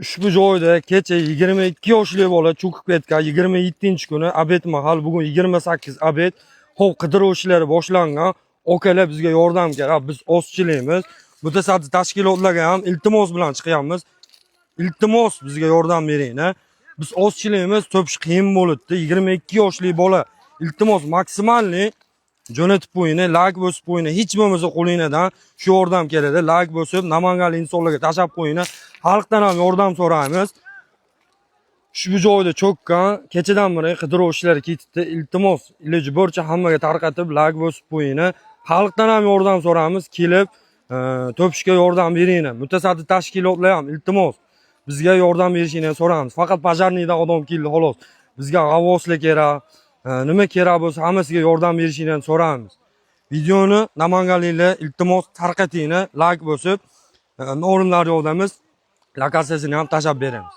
Ushbu joyda kecha 22 yoshli bola cho'kib ketgan. 27 kuni abed mahal, bugun 28 abed. Xo'p, qidiruv ishlari boshlangan. Okalar bizga yordam kerak. Biz ozchilaymiz. Mutasaddi tashkilotlarga ham iltimos bilan chiqyapmiz. Iltimos bizga yordam bering. Biz ozchilaymiz, to'pish qiyin bo'libdi. 22 yoshli bola. Iltimos maksimalni jo'natib qo'ying, like bosib qo'ying. Hech bo'lmasa qo'lingizdan shu yordam keladi. Like bosib, namanganlik insonlarga tashab qo'ying. Xalqdan ham yordam so'raymiz. Shu joyda cho'kkan, kechadan beri qidiruv ishlari ketibdi. Iltimos, iloji boricha hammaga tarqatib, like bosib qo'ying. Xalqdan ham yordam so'raymiz. Kelib, to'pishga yordam bering. Mutasaddi tashkilotlar ham iltimos bizga yordam berishini so'raymiz. Faqat pajarniydan odam keldi xolos. Bizga g'avvoslar kerak, nima kerak bo'lsa hammasiga yordam berishini so'raymiz. Videoni namanganliklar iltimos tarqating, like bosib, o'rinlar yordamiz lokatsiyasini ham tashab beramiz.